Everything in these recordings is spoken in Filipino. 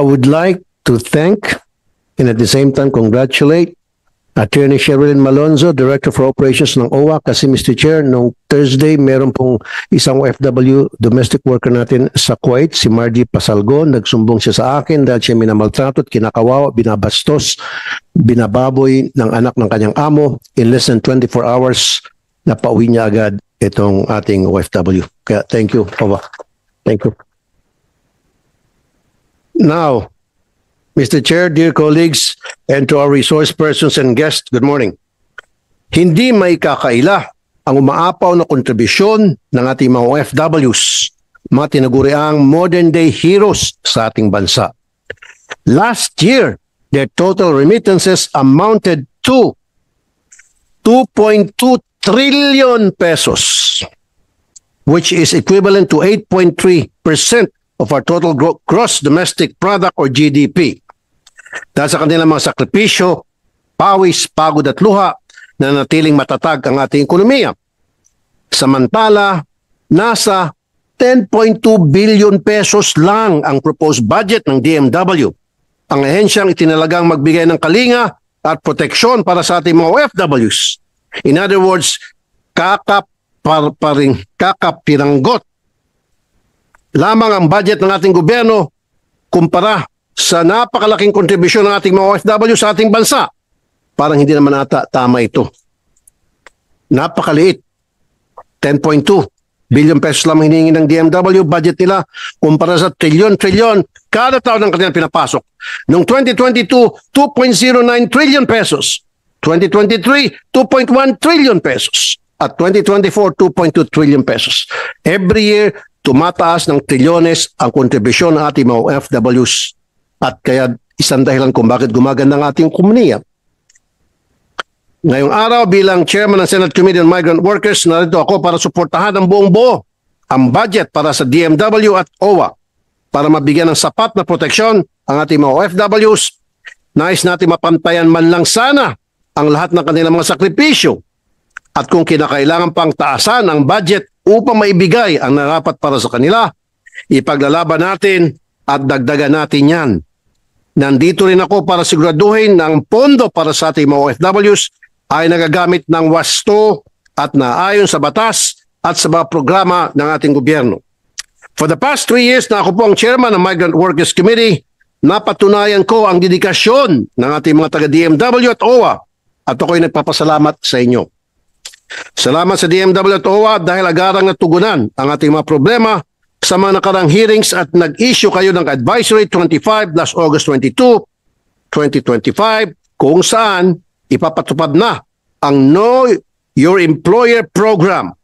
I would like to thank and at the same time congratulate Attorney Sherilyn Malonzo, Director for Operations ng OWA, kasi Mr. Chair, noong Thursday, meron pong isang OFW domestic worker natin sa Kuwait, si Margie Pasalgon. Nagsumbong siya sa akin dahil siya minamaltrato at kinakawawa, binabastos, binababoy ng anak ng kanyang amo. In less than 24 hours, napauwi niya agad itong ating OFW. Kaya thank you, OWA. Thank you. Now, Mr. Chair, dear colleagues, and to our resource persons and guests, good morning. Hindi may kakaila ang umaapaw na kontribusyon ng ating mga OFWs, mga tinaguriang modern-day heroes sa ating bansa. Last year, their total remittances amounted to 2.2 trillion pesos, which is equivalent to 8.3% of our total gross domestic product or GDP. Dahil sa kanilang mga sakripisyo, pawis, pagod at luha na natiling matatag ang ating ekonomiya. Samantala, nasa 10.2 billion pesos lang ang proposed budget ng DMW. Ang ahensyang itinalagang magbigay ng kalinga at proteksyon para sa ating mga OFWs. In other words, kakapiranggot lamang ang budget ng ating gobyerno kumpara sa napakalaking kontribusyon ng ating mga OFW sa ating bansa. Parang hindi naman ata tama ito. Napakaliit. 10.2 billion pesos lang hinihingi ng DMW. Budget nila kumpara sa trilyon-trilyon kada taon ng kanilang pinapasok. Noong 2022, 2.09 trillion pesos. 2023, 2.1 trillion pesos. At 2024, 2.2 trillion pesos. Every year, tumataas ng trilyones ang kontribusyon ng ating mga OFWs at kaya isang dahilan kung bakit gumaganda ang ating komuniya. Ngayong araw bilang Chairman ng Senate Committee on Migrant Workers, narito ako para suportahan ng buong buo ang budget para sa DMW at OWA para mabigyan ng sapat na proteksyon ang ating mga OFWs. Nais natin mapantayan man lang sana ang lahat ng kanilang mga sakripisyo at kung kinakailangan pang taasan ang budget upang maibigay ang narapat para sa kanila, ipaglalaban natin at dagdagan natin yan. Nandito rin ako para siguraduhin na ang pondo para sa ating mga OFWs ay nagagamit ng wasto at naayon sa batas at sa mga programa ng ating gobyerno. For the past 3 years na ako po ang chairman ng Migrant Workers Committee, napatunayan ko ang dedikasyon ng ating mga taga-DMW at OWA at ako'y nagpapasalamat sa inyo. Salamat sa DMW at OWA dahil agarang natugunan ang ating mga problema sa mga nakarang hearings at nag-issue kayo ng Advisory 25/August 22, 2025 kung saan ipapatupad na ang Know Your Employer program.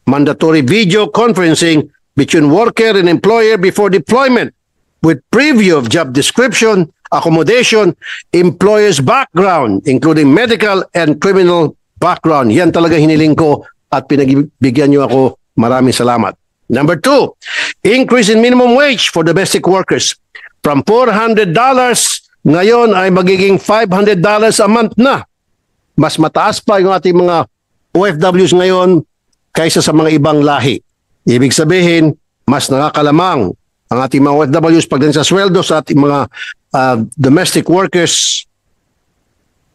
Mandatory video conferencing between worker and employer before deployment with preview of job description, accommodation, employer's background, including medical and criminal background. Yan talaga hiniling ko at pinagbigyan niyo ako. Maraming salamat. Number 2, increase in minimum wage for domestic workers. From $400 ngayon ay magiging $500 a month na. Mas mataas pa yung ating mga OFWs ngayon kaysa sa mga ibang lahi. Ibig sabihin, mas nakakalamang ang ating mga OFWs pagdating sa sweldo sa ating mga domestic workers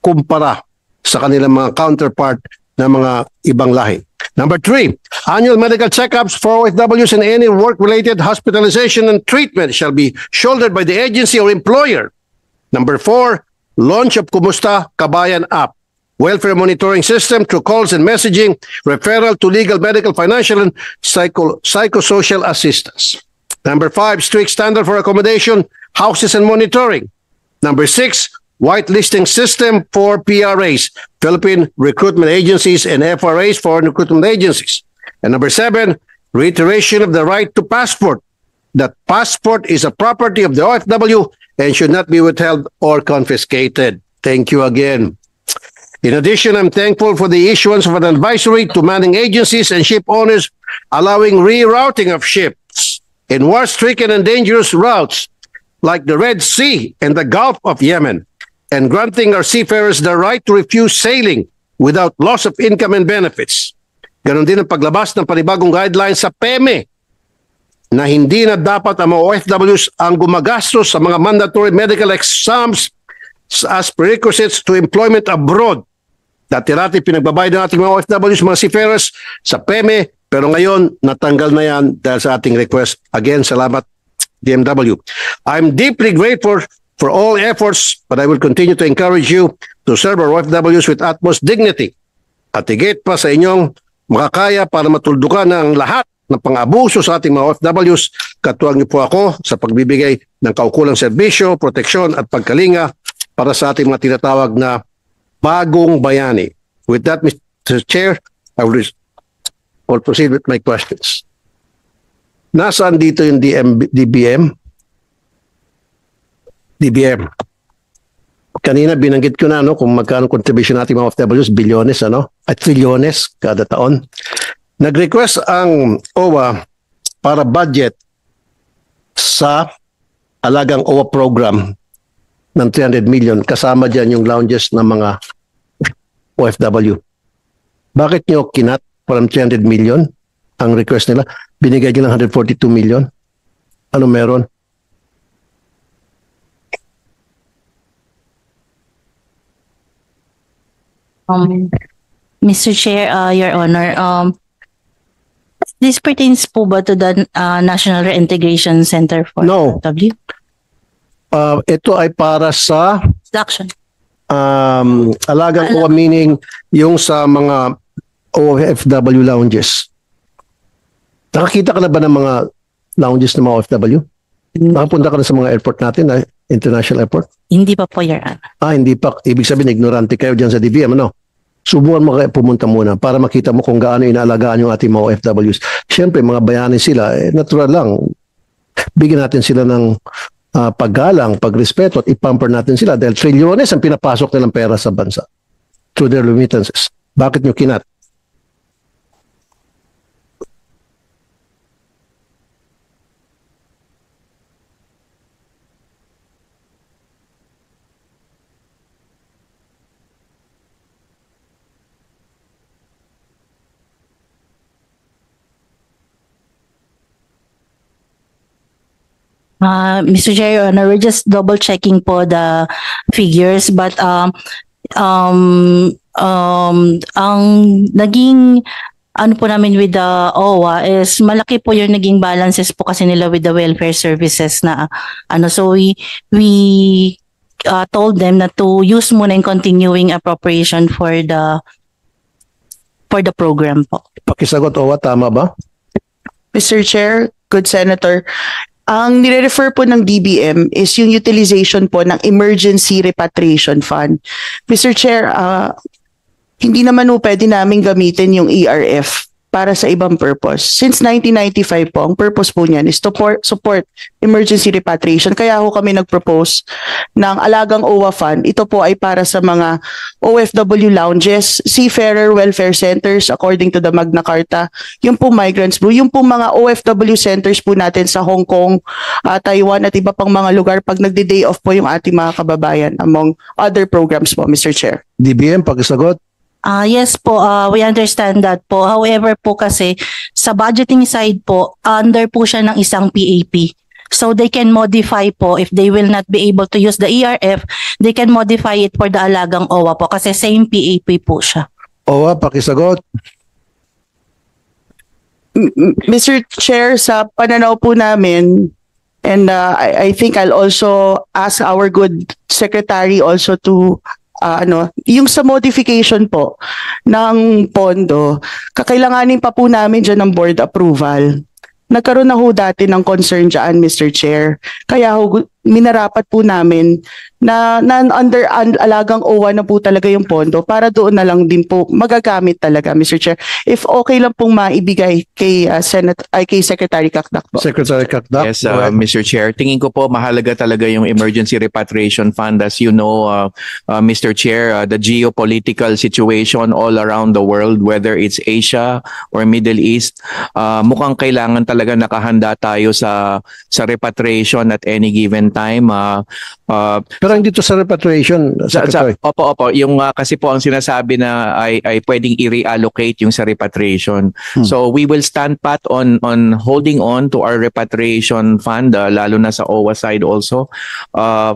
kumpara sa kanilang mga counterpart na mga ibang lahi. Number 3, annual medical checkups for OFWs and any work-related hospitalization and treatment shall be shouldered by the agency or employer. Number 4, launch of Kumusta Kabayan app, welfare monitoring system through calls and messaging, referral to legal, medical, financial, and psychosocial assistance. Number 5, strict standard for accommodation, houses, and monitoring. Number 6, whitelisting system for PRAs, Philippine Recruitment Agencies, and FRAs, Foreign Recruitment Agencies. And number 7, reiteration of the right to passport. That passport is a property of the OFW and should not be withheld or confiscated. Thank you again. In addition, I'm thankful for the issuance of an advisory to manning agencies and ship owners allowing rerouting of ships in war-stricken and dangerous routes like the Red Sea and the Gulf of Yemen, and granting our seafarers the right to refuse sailing without loss of income and benefits. Ganon din ang paglabas ng panibagong guidelines sa PEME na hindi na dapat ang mga OFWs ang gumagastos sa mga mandatory medical exams as prerequisites to employment abroad. Dati-rati pinagbabayad ng ating mga OFWs, mga seafarers sa PEME, pero ngayon natanggal na yan dahil sa ating request. Again, salamat DMW. I'm deeply grateful for all efforts, but I will continue to encourage you to serve our OFWs with utmost dignity. At higit pa sa inyong makakaya para matuldukan ang lahat ng pang-abuso sa ating mga OFWs, katuwang niyo po ako sa pagbibigay ng kaukulang serbisyo, proteksyon at pagkalinga para sa ating mga tinatawag na bagong bayani. With that, Mr. Chair, I will proceed with my questions. Nasaan dito yung DBM? Kanina binanggit ko na kung magkano contribution natin mga OFWs, bilyones at trilyones kada taon. Nag-request ang OWA para budget sa alagang OWA program ng 300 million. Kasama dyan yung lounges ng mga OFW. Bakit nyo kinat from 300 million ang request nila? Binigay nyo lang 142 million. Ano meron? Mr. Chair, Your Honor, this pertains po ba to the National Reintegration Center for No. OFW? Ito ay para sa Action. alagang OWA, meaning yung sa mga OFW lounges. Nakakita ka na ba ng mga lounges ng mga OFW? Nakapunta ka na sa mga airport natin, international airport? Hindi pa po, Your Honor. Hindi pa. Ibig sabihin, ignorante kayo dyan sa DBM, Subukan mo kayo pumunta muna para makita mo kung gaano inaalagaan yung ating mga OFWs. Siyempre, mga bayani sila, natural lang. Bigyan natin sila ng paggalang, pagrespeto at ipamper natin sila dahil trilyones ang pinapasok nilang pera sa bansa through their remittances. Bakit nyo kinat? Mr. Chair, Your Honor, we're just double checking po the figures, but ang naging ano po namin with the OWA is malaki po yung naging balances po kasi nila with the welfare services na so we told them na to use muna yung continuing appropriation for the program po. Pakisagot, OWA, tama ba? Mr. Chair, good Senator, ang nire-refer po ng DBM is yung utilization po ng Emergency Repatriation Fund. Mr. Chair, hindi naman po pwede namin gamitin yung ERF para sa ibang purpose. Since 1995 po, ang purpose po niyan is to support emergency repatriation. Kaya ho kami nag-propose ng Alagang OWA Fund. Ito po ay para sa mga OFW lounges, seafarer welfare centers according to the Magna Carta, yung po migrants po, yung po mga OFW centers po natin sa Hong Kong, Taiwan at iba pang mga lugar pag nagde-day off po yung ating mga kababayan among other programs po, Mr. Chair. DBM, pakisagot. Yes po, we understand that po. However po kasi sa budgeting side po, under po siya ng isang PAP. So they can modify po if they will not be able to use the ERF, they can modify it for the Alagang OWA po kasi same PAP po siya. OWA, pakisagot. Mr. Chair, sa pananaw po namin, and I think I'll also ask our good secretary also to yung sa modification po ng pondo, kakailanganin pa po namin dyan ng board approval. Nagkaroon na ho dati ng concern dyan, Mr. Chair. Kaya ho, minarapat po namin na under Alagang OWA na po talaga yung pondo para doon na lang din po magagamit talaga, Mr. Chair. If okay lang pong maibigay kay kay Secretary Kakdak po. Secretary Kakdak. Yes, Mr. Chair. Tingin ko po mahalaga talaga yung Emergency Repatriation Fund. As you know, Mr. Chair, the geopolitical situation all around the world, whether it's Asia or Middle East, mukhang kailangan talaga nakahanda tayo sa repatriation at any given time. Pero hindi to sa repatriation, Secretary. Opo. Yung kasi po ang sinasabi na ay pwedeng i-reallocate yung sa repatriation. So we will stand pat on holding on to our repatriation fund, lalo na sa OWA side also.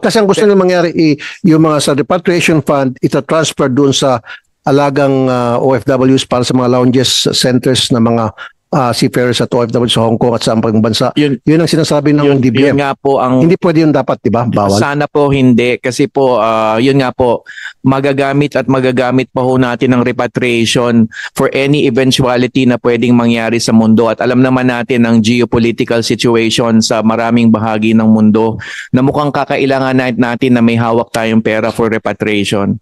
Kasi ang gusto nila mangyari, yung mga sa repatriation fund, ita-transfer doon sa alagang OFWs para sa mga lounges, centers na mga seafarers at OFW sa Hong Kong at sa pang bansa. Yun ang sinasabi ng DBM. Yun nga po ang Hindi pwede yun dapat, di ba? Bawal. Sana po hindi kasi po yun nga po magagamit pa ho natin ng repatriation for any eventuality na pwedeng mangyari sa mundo, at alam naman natin ang geopolitical situation sa maraming bahagi ng mundo na mukhang kakailangan natin na may hawak tayong pera for repatriation.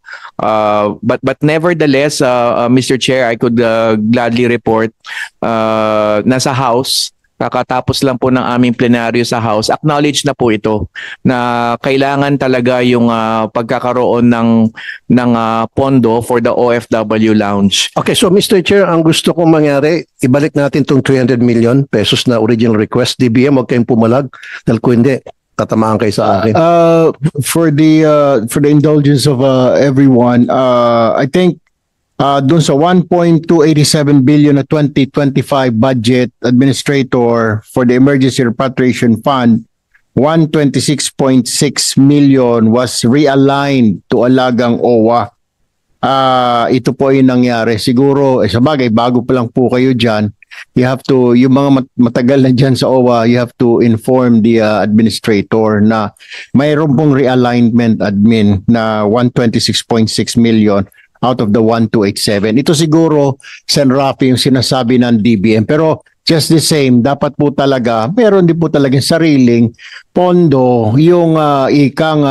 But nevertheless, Mr. Chair, I could gladly report nasa House, kakatapos lang po ng aming plenaryo sa House, acknowledge na po ito na kailangan talaga yung pagkakaroon ng pondo for the OFW lounge. Okay, so Mr. Chair, ang gusto kong mangyari, ibalik natin tong 300 million pesos na original request. DBM, huwag kayong pumalag dahil kung hindi, tatamaan kayo sa akin. For the indulgence of everyone, I think dun sa 1.287 billion na 2025 budget administrator for the Emergency Repatriation Fund, 126.6 million was realigned to alagang OWA. Ito po yung nangyari. Siguro, sa bagay, bago pa lang po kayo dyan, you have to, yung mga matagal na dyan sa OWA, you have to inform the administrator na mayroon pong realignment admin na 126.6 million out of the 1287. Ito siguro, Sen. Rafi, yung sinasabi ng DBM. Pero just the same, dapat po talaga, meron din po talagang sariling pondo yung ikang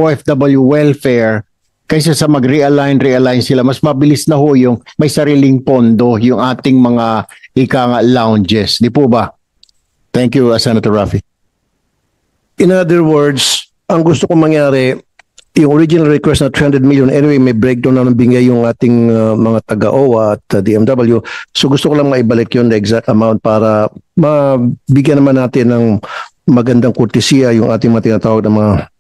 OFW welfare kaysa sa mag-realign sila. Mas mabilis na ho yung may sariling pondo yung ating mga ikang lounges. Di po ba? Thank you, Senator Rafi. In other words, ang gusto kong mangyari, yung original request na 300 million, anyway, may breakdown na ng bingay yung ating mga taga-OWA at DMW. So gusto ko lang maibalik yun, the exact amount, para mabigyan naman natin ng magandang kurtesiya yung ating mga tinatawag na mga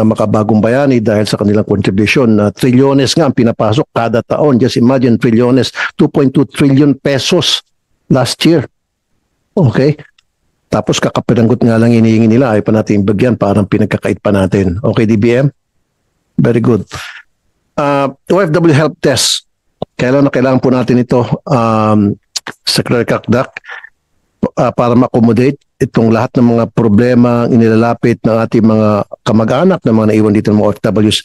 makabagong bayani dahil sa kanilang contribution. Trilyones nga ang pinapasok kada taon. Just imagine, trilyones, 2.2 trillion pesos last year. Okay? Tapos kakapiranggot nga lang hinihingi nila, ay pa natin ibagyan, parang pinagkakait pa natin. Okay, DBM? Very good. OFW Help Desk. Kailangan po natin ito, Secretary Kakdak, para ma-accommodate itong lahat ng mga problema inilalapit ng ating mga kamag-anak na mga naiwan dito ng mga OFWs.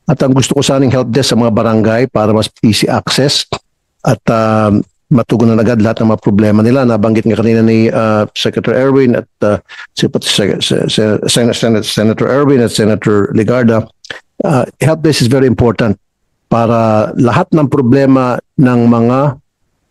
At ang gusto ko saning help desk sa mga barangay para mas easy access at matugunan agad lahat ng mga problema nila. Nabanggit nga kanina ni Secretary Erwin at Senator Erwin at Senator Legarda. Help desk is very important para lahat ng problema ng mga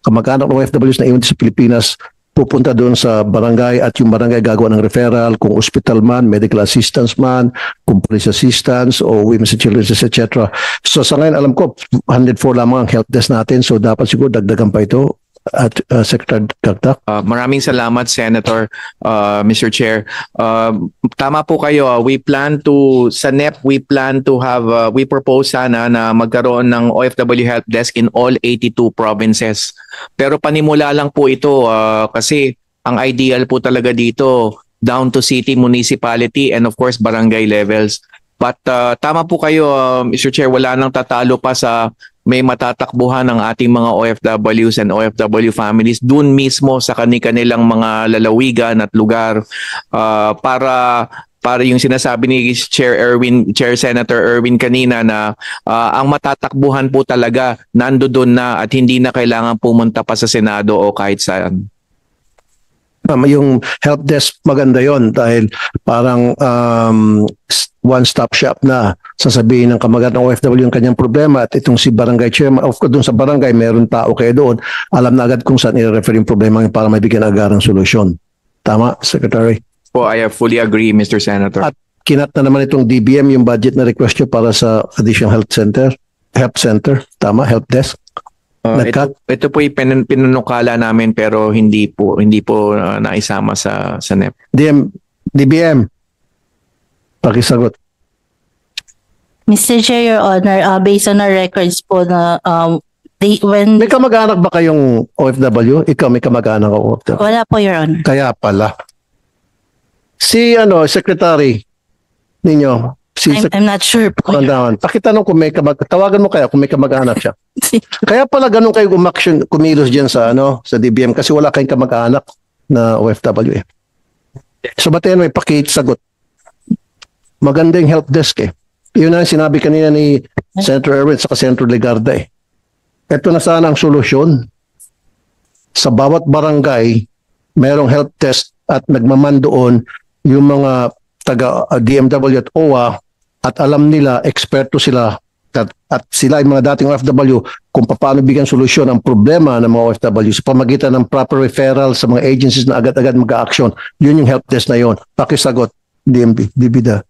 kamag-anak ng OFWs na iwan sa Pilipinas pupunta doon sa barangay at yung barangay gagawa ng referral kung hospital man, medical assistance man, kung police assistance o women's and children's, etc. So sa ngayon alam ko 104 lamang ang help desk natin, so dapat siguro dagdagan pa ito at Secretary Kakdak. Maraming salamat, Senator, Mr. Chair. Tama po kayo. We plan to, sa NEP, we propose sana na magkaroon ng OFW Help Desk in all 82 provinces. Pero panimula lang po ito kasi ang ideal po talaga dito down to city, municipality, and of course barangay levels. But tama po kayo, Mr. Chair, wala nang tatalo pa sa may matatakbuhan ng ating mga OFWs and OFW families dun mismo sa kanilang mga lalawigan at lugar para yung sinasabi ni Chair Senator Erwin kanina na ang matatakbuhan po talaga nandoon na at hindi na kailangan pumunta pa sa Senado o kahit saan. Yung help desk maganda yon dahil parang one-stop shop na sasabihin ng kamag-anak ng OFW yung kanyang problema at itong si barangay chairman, of course doon sa barangay meron tao kayo doon, alam na agad kung saan i-refer yung problema para mabigyan agarang solusyon. Tama, Secretary? I fully agree, Mr. Senator. At kinat na naman itong DBM yung budget na request nyo para sa additional help center. Tama, help desk. Ito po yung pinunukala namin pero hindi po naisama sa NEP. DBM, Pakisagot. Mr. Chair, Your Honor, based on our records po na May kamag-anak ba kayong OFW? Ikaw may kamag-anak o OFW? wala po, Your Honor. Kaya pala. Si secretary ninyo, si I'm not sure po. Pandawan, pakitanong kung tawagan mo kaya kung may kamag-anak siya. Kaya pala ganun kayo kumilos diyan sa DBM kasi wala kayong kamag-anak na OFW eh. So ba't yan may pakisagot? Magandang help desk eh. Yun ang sinabi kanina ni Senator Erwin sa Senator Legarda eh. Ito na sana ang solusyon. Sa bawat barangay, mayroong help desk at nagmaman doon yung mga taga DMW at OWA at alam nila, eksperto sila at sila ay mga dating OFW kung paano bigyan solusyon ang problema ng mga OFW sa pamagitan ng proper referral sa mga agencies na agad-agad mag-a-action. Yun yung help desk na yun. Pakisagot, DMB, DBDA.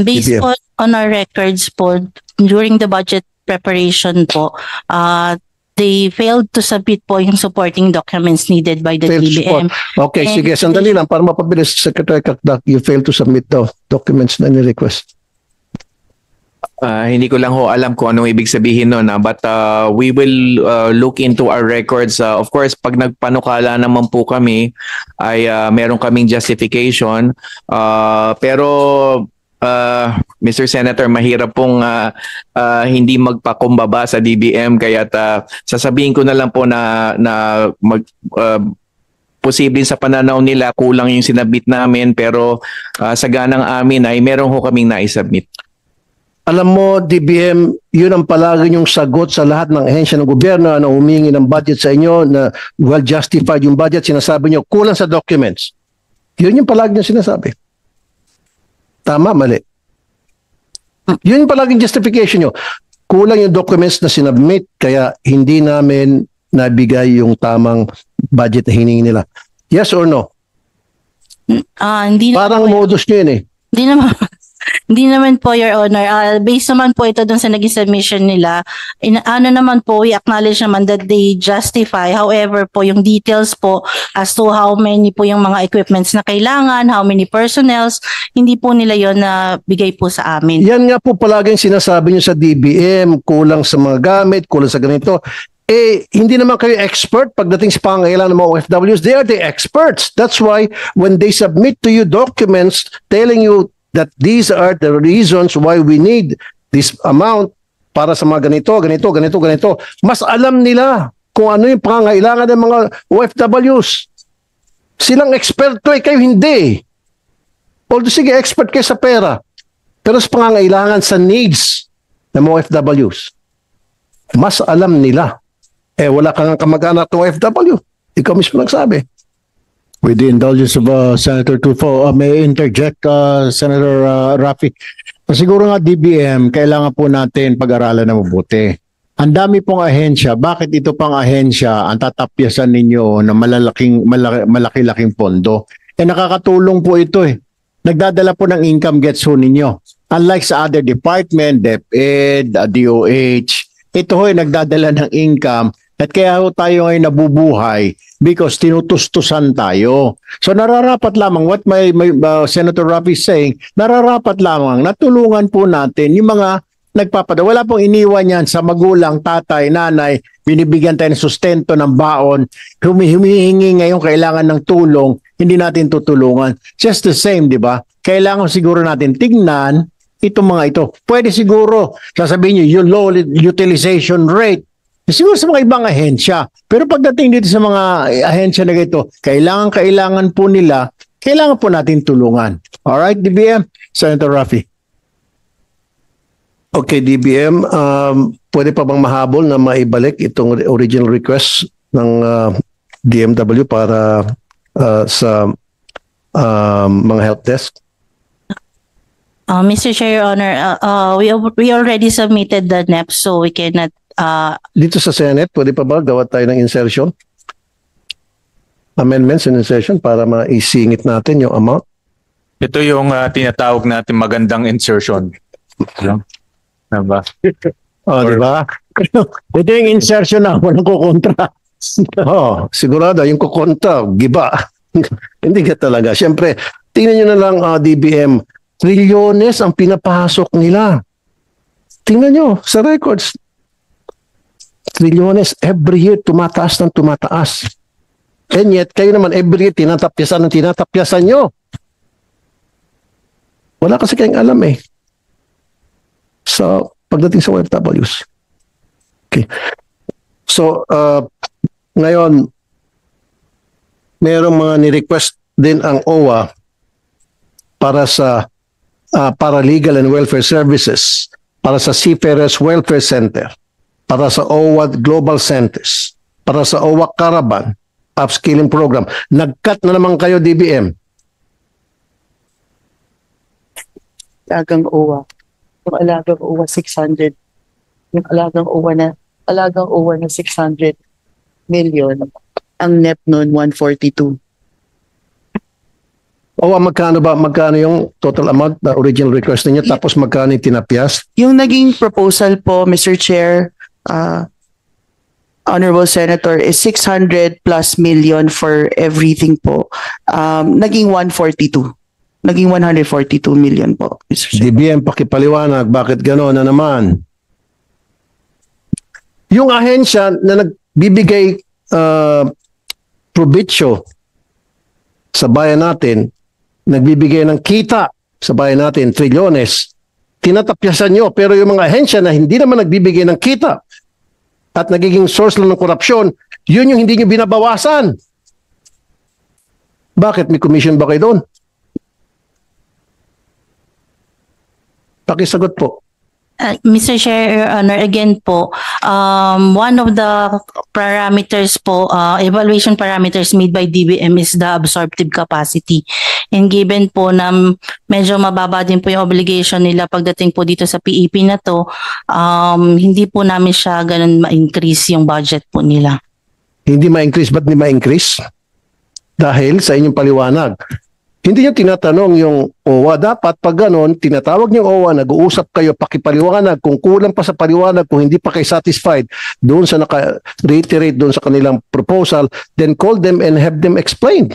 Based po on our records po, during the budget preparation po, they failed to submit po yung supporting documents needed by the Failed to DBM. Okay, And- sige. Sandali lang para mapabilis. Secretary Kakdak, you failed to submit the documents na ni-request. Hindi ko lang ho alam kung anong ibig sabihin nun. But we will look into our records. Of course, pag nagpanukala naman po kami, ay meron kaming justification. Pero Mr. Senator, mahirap pong hindi magpakumbaba sa DBM. Kaya sasabihin ko na lang po na posibleng sa pananaw nila kulang yung sinabit namin. Pero sa ganang amin ay meron ho kaming naisubmit. Alam mo, DBM, yun ang palagi yung sagot sa lahat ng ahensya ng gobyerno na humingi ng budget sa inyo na well justified yung budget. Sinasabi nyo, kulang sa documents. Yun yung palagi nyo sinasabi. Tama, mali. Yun yung palaging justification nyo. Kulang yung documents na sinabmit kaya hindi namin nabigay yung tamang budget na hiningi nila. Yes or no? Hindi Parang modus nyo yun eh. Hindi naman. Hindi naman po, Your Honor. Based naman po ito dun sa naging submission nila, naman po, we acknowledge naman that they justify. However po, yung details po as to how many po yung mga equipments na kailangan, how many personnels, hindi po nila yon na bigay po sa amin. Yan nga po palaging sinasabi nyo sa DBM, kulang sa mga gamit, kulang sa ganito. Hindi naman kayo expert pagdating sa pangangailangan ng mga OFWs. They are the experts. That's why when they submit to you documents telling you that these are the reasons why we need this amount para sa mga ganito, mas alam nila kung ano yung pangangailangan ng mga OFWs. Silang eksperto kayo hindi. Although sige, expert kayo sa pera. Pero sa pangangailangan sa needs ng mga OFWs, mas alam nila. Wala kang kamag-anak ng OFW. Ikaw mismo nagsabi. With the indulgence of Senator Tulfo, may interject Senator Rafi. Siguro nga DBM, kailangan po natin pag-aralan na mabuti. Ang dami pong ahensya, bakit ito pang ahensya ang tatapyasan ninyo na malaki-laking pondo? Nakakatulong po ito eh. Nagdadala po ng income gets ho ninyo. Unlike sa other department, DepEd, DOH, ito ho ay nagdadala ng income at kaya ho tayo ngayon nabubuhay because tinutustusan tayo. So nararapat lamang, what my Senator Rafi is saying, nararapat lamang natulungan po natin yung mga wala pong iniwan yan sa magulang, tatay, nanay, binibigyan tayo ng sustento ng baon, humihingi ngayon kailangan ng tulong, hindi natin tutulungan. Just the same, di ba? Kailangan siguro natin tignan itong mga ito. Pwede siguro, sasabihin nyo, yung low utilization rate, siguro sa mga ibang ahensya. Pero pagdating dito sa mga ahensya na ito, kailangan po nila, kailangan po natin tulungan. Alright, DBM? Senator Rafi. Okay, DBM, pwede pa bang mahabol na maibalik itong original request ng DMW para sa mga help desk? Mr. Chair, Your Honor, we already submitted the NEP so we cannot Dito sa Senate, pwede pa ba gawa tayo ng insertion? Amendments and insertion para maisingit natin yung amount? Ito yung tinatawag natin magandang insertion. Diba? Di ba? Ito yung insertion na walang kukontra. Sigurado, yung kukontra, giba. Hindi ka talaga. Siyempre, tingnan nyo na lang DBM, Trilyones ang pinapasok nila. Tingnan nyo sa records. Trilyones every year tumataas ng tumataas. And yet, kayo naman every year tinatapyasan ng tinatapyasan nyo. Wala kasi kayong alam eh. So, pagdating sa OFWs. Okay. So, ngayon, merong mga ni-request din ang OWA para sa Paralegal and Welfare Services, para sa Seafarers Welfare Center, para sa OWA Global Centers, para sa OWA Caravan, upskilling program. Nag-cut na naman kayo, DBM. Alagang OWA. Yung alagang OWA 600. Yung alagang OWA na 600 million. Ang NEP noon 142. OWA, magkano yung total amount na original request niya, tapos magkano yung tinapyas? Yung naging proposal po, Mr. Chair, Honorable Senator, is 600 plus million for everything po. Naging 142. Naging 142 million po, Mr. Chair. DBM, pakipaliwanag, bakit gano'n na naman? Yung ahensya na nagbibigay probitsyo sa bayan natin, nagbibigay ng kita sa bayan natin, trilyones, tinatapyasan nyo, pero yung mga ahensya na hindi naman nagbibigay ng kita at nagiging source lang ng korupsyon, yun yung hindi nyo binabawasan. Bakit? May commission ba kayo doon? Pakisagot po. Mr. Chair, Your Honor, again po, one of the parameters po, evaluation parameters made by DBM is the absorptive capacity. And given po na medyo mababa din po yung obligation nila pagdating po dito sa PEP na to, hindi po namin siya ganun ma-increase yung budget po nila. Hindi ma-increase. Ba't hindi ma-increase? Dahil sa inyong paliwanag. Hindi nyo tinatanong yung OWA. Dapat pag ganon, tinatawag nyo OWA, nag-uusap kayo, pakipaliwanag. Kung kulang pa sa paliwanag, kung hindi pa kayo satisfied doon sa naka-reiterate doon sa kanilang proposal, then call them and have them explain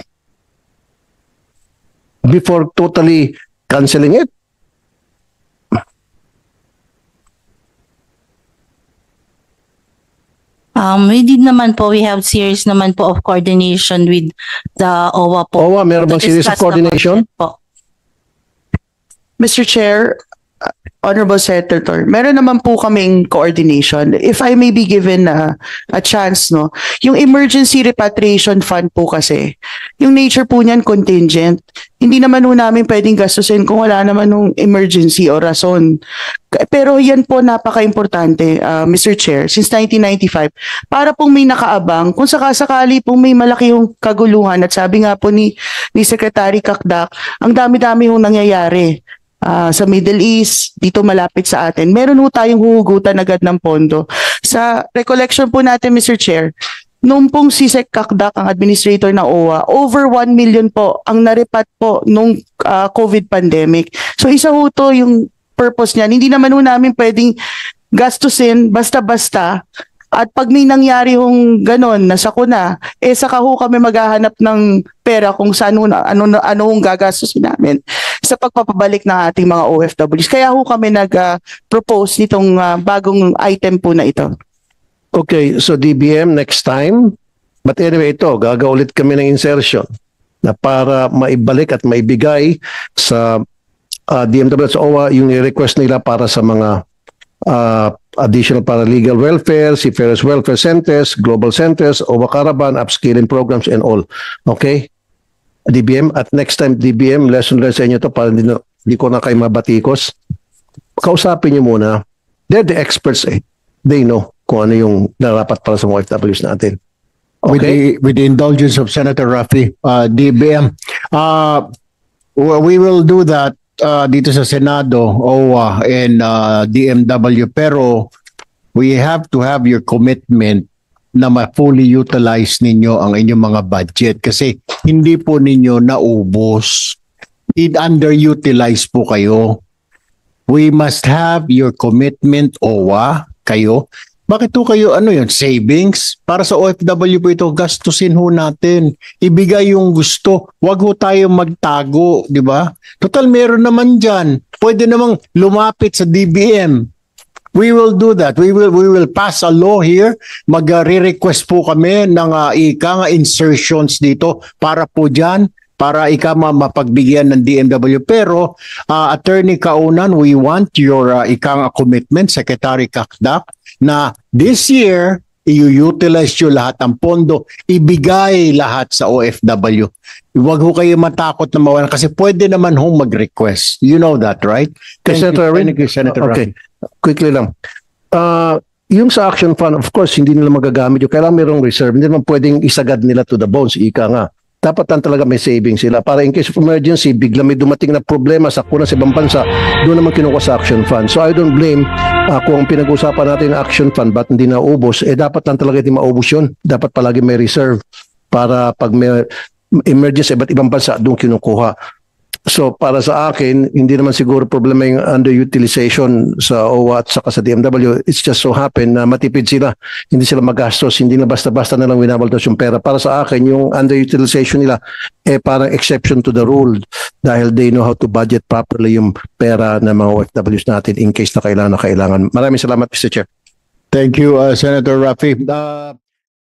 before totally canceling it. We did naman po, we have series naman po of coordination with the OWA po. OWA, meron bang To series of discuss the coordination? budget po. Mr. Chair, Honorable Senator, meron naman po kaming coordination. If I may be given a chance, no, yung emergency repatriation fund po kasi, yung nature po niyan contingent. Hindi naman po namin pwedeng gastusin kung wala naman nung emergency o rason. Pero yan po napaka-importante, Mr. Chair, since 1995, para pong may nakaabang, kung sakasakali pong may malaki yung kaguluhan, at sabi nga po ni Secretary Kakdak, ang dami-dami yung nangyayari. Sa Middle East, dito malapit sa atin, meron po tayong huhugutan agad ng pondo. Sa recollection po natin, Mr. Chair, nung pong si Sec Kakdak, ang administrator ng OWA, over 1 million po ang naripat po nung COVID pandemic. So isa ho to yung purpose niyan. Hindi naman ho namin pwedeng gastusin basta-basta. At pag may nangyari hong ganon, nasakuna, saka ho kami maghahanap ng pera kung saan ano hong gagastusin namin sa pagpapabalik ng ating mga OFWs. Kaya ho kami nag-propose nitong bagong item po na ito. Okay, so DBM next time. But anyway, ito, gagaulit kami ng insertion na para maibalik at maibigay sa DMW at sa OWA yung request nila para sa mga additional paralegal welfare, Seafarers Welfare Centers, Global Centers, OWA Caravan, upskilling programs and all. Okay? DBM, at next time DBM, lesson learned sa inyo to para hindi ko na kayo mabatikos. Kausapin nyo muna. They're the experts eh. They know kung ano yung narapat para sa mga OFWs natin. Okay? With the indulgence of Senator Rafi, DBM, we will do that dito sa Senado, OWA and DMW, pero we have to have your commitment na ma-fully utilize ninyo ang inyong mga budget kasi hindi po ninyo naubos. Underutilize po kayo. We must have your commitment, OWA, kayo, Bakit ho kayo, savings? Para sa OFW po ito, gastusin ho natin. Ibigay yung gusto. Huwag ho tayo magtago, di ba? Total, meron naman dyan. Pwede namang lumapit sa DBM. We will do that. We will pass a law here. Mag-re-request po kami ng insertions dito para po dyan, para mapagbigyan ng DMW. Pero, Attorney Kaunan, we want your commitment, Secretary Kakdak, na this year, i-utilize nyo lahat ng pondo, ibigay lahat sa OFW. Huwag ho kayo matakot na mawalan kasi pwede naman hong mag-request. You know that, right? Senator Erwin? Thank you, Senator Okay, Rafi. quickly lang. Yung sa action fund, of course, hindi nila magagamit yung kailangan mayroong reserve. Hindi naman pwedeng isagad nila to the bones, ika nga. Dapat lang talaga may savings sila para in case of emergency, bigla may dumating na problema sa kuna sa ibang bansa, doon naman kinuha sa action fund. So I don't blame kung pinag-usapan natin ng action fund, ba't hindi naubos? Dapat lang talaga hindi maubos yun. Dapat palagi may reserve para pag may emergency, iba't ibang bansa, doon kinukuha. So para sa akin, hindi naman siguro problema yung underutilization sa OWA at saka sa DMW. It's just so happen na matipid sila. Hindi sila magastos. Hindi na basta-basta na lang winabaltos yung pera. Para sa akin, yung underutilization nila parang exception to the rule dahil they know how to budget properly yung pera ng mga OFWs natin in case na kailangan. Maraming salamat, Mr. Chair. Thank you, Senator Rafi.